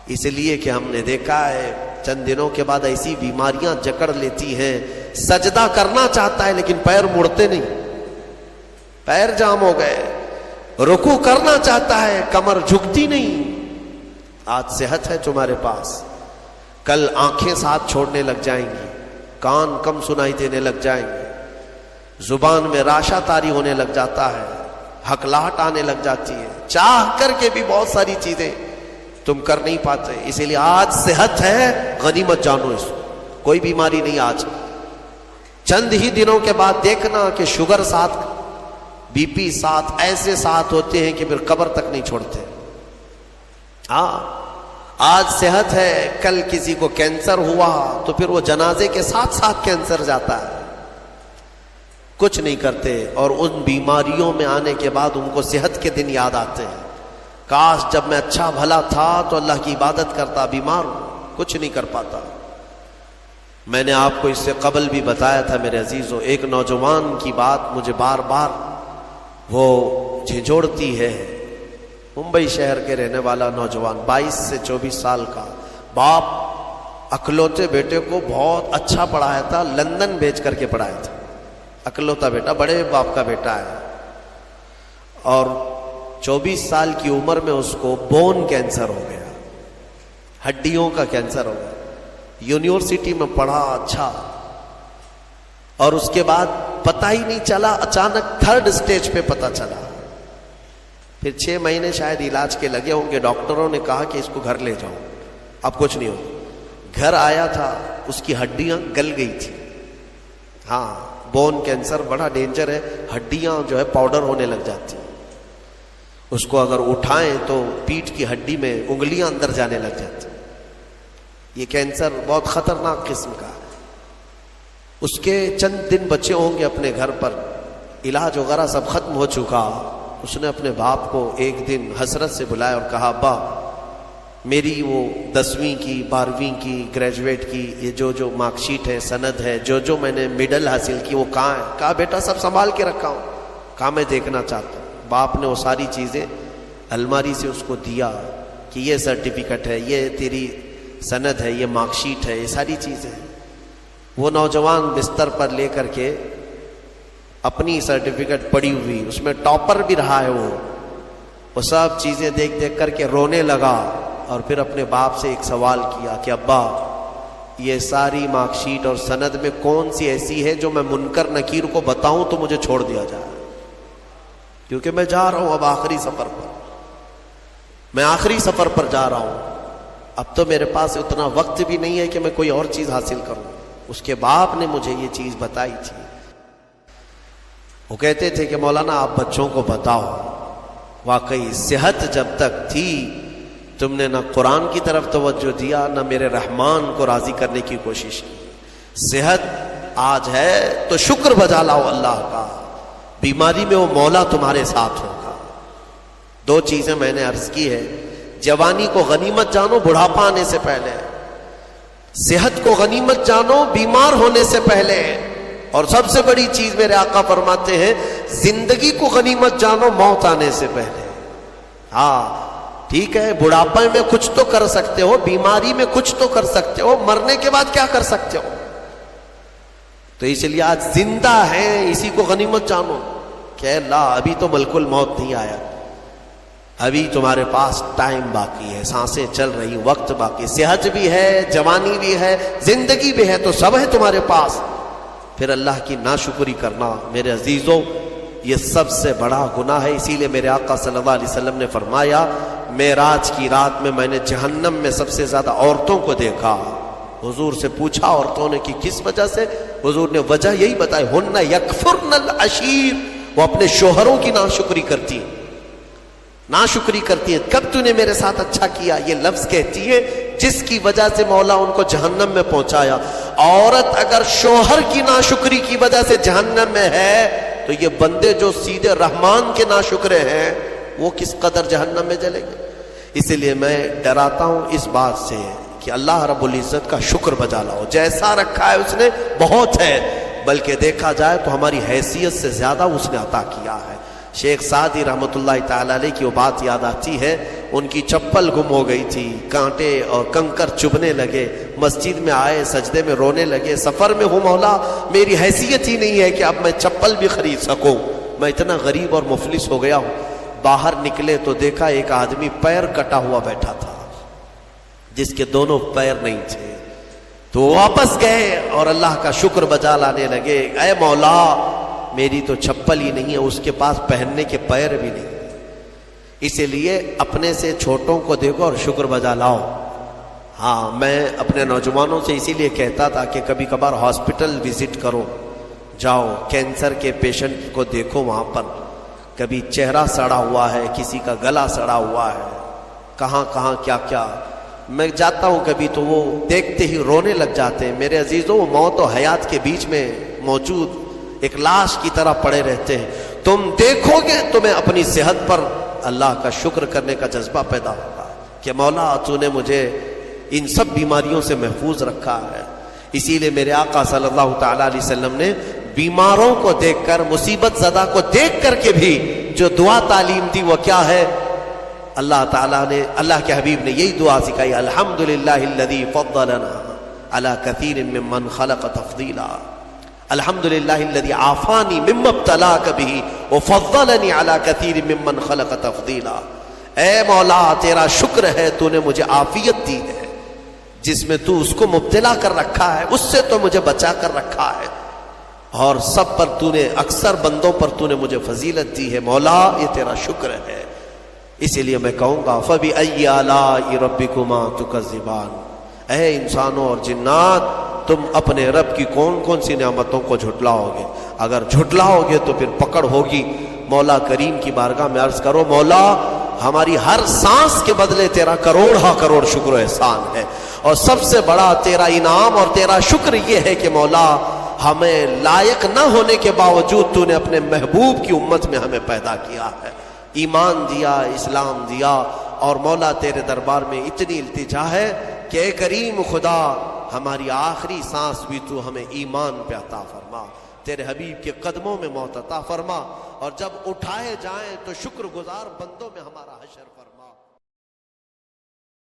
اس لیے کہ ہم نے دیکھا ہے چند دنوں کے بعد ایسی بیماریاں جکڑ لیتی ہیں، سجدہ کرنا چاہتا ہے لیکن پیر مڑتے نہیں، پیر جام ہو گئے، رکوع کرنا چاہتا ہے کمر جھکتی نہیں۔ آج صحت ہے تمہارے پاس، کل آنکھیں ساتھ چھوڑنے لگ جائیں گی، کان کم سنائی دینے لگ جائیں گے، زبان میں راشا طاری ہونے لگ جاتا ہے، ہکلاہٹ آنے لگ جاتی ہے، چاہ کر کے بھی بہت ساری چیزیں تم کر نہیں پاتے۔ اسی لیے آج صحت ہے، غنیمت جانو اس کو، کوئی بیماری نہیں۔ آج چند ہی دنوں کے بعد دیکھنا کہ شوگر ساتھ، بی پی ساتھ، ایسے ساتھ ہوتے ہیں کہ پھر قبر تک نہیں چھوڑتے۔ ہاں آج صحت ہے، کل کسی کو کینسر ہوا تو پھر وہ جنازے کے ساتھ ساتھ کینسر جاتا ہے، کچھ نہیں کرتے، اور ان بیماریوں میں آنے کے بعد ان کو صحت کے دن یاد آتے ہیں، کاش جب میں اچھا بھلا تھا تو اللہ کی عبادت کرتا، بیمار ہوں کچھ نہیں کر پاتا۔ میں نے آپ کو اس سے قبل بھی بتایا تھا میرے عزیزوں، ایک نوجوان کی بات مجھے بار بار وہ جھنجھوڑتی ہے۔ ممبئی شہر کے رہنے والا نوجوان، 22 سے 24 سال کا، باپ اکلوتے بیٹے کو بہت اچھا پڑھایا تھا، لندن بھیج کر کے پڑھایا تھا۔ اکلوتا بیٹا، بڑے باپ کا بیٹا ہے، اور 24 سال کی عمر میں اس کو بون کینسر ہو گیا، ہڈیوں کا کینسر ہو گیا۔ یونیورسٹی میں پڑھا اچھا، اور اس کے بعد پتہ ہی نہیں چلا، اچانک 3rd اسٹیج پہ پتہ چلا۔ پھر 6 مہینے شاید علاج کے لگے ہوں گے، ڈاکٹروں نے کہا کہ اس کو گھر لے جاؤ، اب کچھ نہیں ہوگا۔ گھر آیا تھا، اس کی ہڈیاں گل گئی تھی۔ ہاں، بون کینسر بڑا ڈینجر ہے، ہڈیاں جو ہے پاؤڈر ہونے لگ جاتی ہیں، اس کو اگر اٹھائیں تو پیٹھ کی ہڈی میں انگلیاں اندر جانے لگ جاتی ہیں۔ یہ کینسر بہت خطرناک قسم کا ہے۔ اس کے چند دن بچے ہوں گے اپنے گھر پر، علاج وغیرہ سب ختم ہو چکا۔ اس نے اپنے باپ کو ایک دن حسرت سے بلایا اور کہا، ابا میری وہ 10ویں کی 12ویں کی گریجویٹ کی یہ جو مارک شیٹ ہے، سند ہے، جو میں نے میڈل حاصل کی وہ کہاں ہے؟ کہا بیٹا سب سنبھال کے رکھا ہوں۔ کہا میں دیکھنا چاہتا ہوں۔ باپ نے وہ ساری چیزیں الماری سے اس کو دیا کہ یہ سرٹیفکیٹ ہے، یہ تیری سند ہے، یہ مارک شیٹ ہے، یہ ساری چیزیں۔ وہ نوجوان بستر پر لے کر کے اپنی سرٹیفکیٹ پڑی ہوئی، اس میں ٹاپر بھی رہا ہے، وہ سب چیزیں دیکھ دیکھ کر کے رونے لگا، اور پھر اپنے باپ سے ایک سوال کیا کہ ابا یہ ساری مارک شیٹ اور سند میں کون سی ایسی ہے جو میں منکر نکیر کو بتاؤں تو مجھے چھوڑ دیا جائے، کیونکہ میں جا رہا ہوں اب آخری سفر پر، میں آخری سفر پر جا رہا ہوں، اب تو میرے پاس اتنا وقت بھی نہیں ہے کہ میں کوئی اور چیز حاصل کروں۔ اس کے باپ نے مجھے یہ چیز بتائی تھی۔ وہ کہتے تھے کہ مولانا آپ بچوں کو بتاؤ، واقعی صحت جب تک تھی تم نے نہ قرآن کی طرف توجہ دیا، نہ میرے رحمان کو راضی کرنے کی کوشش کی۔ صحت آج ہے تو شکر بجا لاؤ اللہ کا، بیماری میں وہ مولا تمہارے ساتھ ہوگا۔ 2 چیزیں میں نے عرض کی ہے، جوانی کو غنیمت جانو بڑھاپا آنے سے پہلے، صحت کو غنیمت جانو بیمار ہونے سے پہلے، اور سب سے بڑی چیز میرے آقا فرماتے ہیں زندگی کو غنیمت جانو موت آنے سے پہلے۔ ہاں ٹھیک ہے، بڑھاپے میں کچھ تو کر سکتے ہو، بیماری میں کچھ تو کر سکتے ہو، مرنے کے بعد کیا کر سکتے ہو؟ تو اس لیے آج زندہ ہیں، اسی کو غنیمت جانو کہ اللہ ابھی تو ملک الموت نہیں آیا، ابھی تمہارے پاس ٹائم باقی ہے، سانسیں چل رہی، وقت باقی، صحت بھی ہے، جوانی بھی ہے، زندگی بھی ہے، تو سب ہے تمہارے پاس۔ پھر اللہ کی ناشکری کرنا میرے عزیزوں یہ سب سے بڑا گناہ ہے۔ اسی لیے میرے آقا صلی اللہ علیہ وسلم نے فرمایا معراج کی رات میں نے جہنم میں سب سے زیادہ عورتوں کو دیکھا۔ حضور سے پوچھا عورتوں نے کہ کس وجہ سے؟ حضور نے وجہ یہی بتائی، ہن یکفرن العشیر، وہ اپنے شوہروں کی ناشکری کرتی ہیں، ناشکری کرتی ہیں۔ کب تو نے میرے ساتھ اچھا کیا، یہ لفظ کہتی ہے جس کی وجہ سے مولا ان کو جہنم میں پہنچایا۔ عورت اگر شوہر کی ناشکری کی وجہ سے جہنم میں ہے تو یہ بندے جو سیدھے رحمان کے ناشکرے ہیں وہ کس قدر جہنم میں جلیں گے۔ اسی لیے میں ڈراتا ہوں اس بات سے کہ اللہ رب العزت کا شکر بجا لاؤ، جیسا رکھا ہے اس نے بہت ہے، بلکہ دیکھا جائے تو ہماری حیثیت سے زیادہ اس نے عطا کیا ہے۔ شیخ سعدی رحمۃ اللہ تعالی علیہ کی وہ بات یاد آتی ہے، ان کی چپل گم ہو گئی تھی، کانٹے اور کنکر چبھنے لگے، مسجد میں آئے، سجدے میں رونے لگے، سفر میں ہوں مولا میری حیثیت ہی نہیں ہے کہ اب میں چپل بھی خرید سکوں، میں اتنا غریب اور مفلس ہو گیا ہوں۔ باہر نکلے تو دیکھا ایک آدمی پیر کٹا ہوا بیٹھا تھا جس کے دونوں پیر نہیں تھے، تو واپس گئے اور اللہ کا شکر بجا لانے لگے، اے مولا میری تو چپل ہی نہیں ہے، اس کے پاس پہننے کے پیر بھی نہیں۔ اسی لیے اپنے سے چھوٹوں کو دیکھو اور شکر بجا لاؤ۔ ہاں میں اپنے نوجوانوں سے اسی لیے کہتا تھا کہ کبھی کبھار ہاسپٹل وزٹ کرو، جاؤ کینسر کے پیشنٹ کو دیکھو، وہاں پر کبھی چہرہ سڑا ہوا ہے، کسی کا گلا سڑا ہوا ہے، کہاں کہاں کیا کیا۔ میں جاتا ہوں کبھی تو وہ دیکھتے ہی رونے لگ جاتے ہیں۔ میرے عزیزوں وہ موت و حیات کے بیچ میں موجود ایک لاش کی طرح پڑے رہتے ہیں۔ تم دیکھو گے تمہیں اپنی صحت پر اللہ کا شکر کرنے کا جذبہ پیدا ہوگا کہ مولا تو نے مجھے ان سب بیماریوں سے محفوظ رکھا ہے، اسی لیے میرے آقا صلی اللہ تعالی علیہ وسلم نے بیماروں کو دیکھ کر، مصیبت زدہ کو دیکھ کر کے بھی جو دعا تعلیم دی وہ کیا ہے؟ اللہ تعالیٰ نے، اللہ کے حبیب نے یہی دعا سکھائی، الحمدللہ الذی فضلنا علی کثیر ممن خلق تفضیلا، الحمدللہ الذی عافانی مما ابتلاک بہ وفضلنی علی کثیر ممن خلق تفضیلا۔ اے مولا تیرا شکر ہے، تو نے مجھے عافیت دی ہے، جس میں تو اس کو مبتلا کر رکھا ہے اس سے تو مجھے بچا کر رکھا ہے، اور سب پر تو نے، اکثر بندوں پر تو نے مجھے فضیلت دی ہے، مولا یہ تیرا شکر ہے۔ اسی لیے میں کہوں گا فَبِأَيِّ آلَاءِ رَبِّكُمَا تُكَذِّبَانِ، اے انسانوں اور جنات، تم اپنے رب کی کون کون سی نعمتوں کو جھٹلاؤ گے؟ اگر جھٹلاؤ گے تو پھر پکڑ ہوگی۔ مولا کریم کی بارگاہ میں عرض کرو، مولا ہماری ہر سانس کے بدلے تیرا کروڑ کروڑ شکر و احسان ہے، اور سب سے بڑا تیرا انعام اور تیرا شکر یہ ہے کہ مولا ہمیں لائق نہ ہونے کے باوجود تو نے اپنے محبوب کی امت میں ہمیں پیدا کیا ہے، ایمان دیا، اسلام دیا، اور مولا تیرے دربار میں اتنی التجا ہے کہ اے کریم خدا ہماری آخری سانس بھی تو ہمیں ایمان پہ عطا فرما، تیرے حبیب کے قدموں میں موت عطا فرما، اور جب اٹھائے جائیں تو شکر گزار بندوں میں ہمارا حشر فرما۔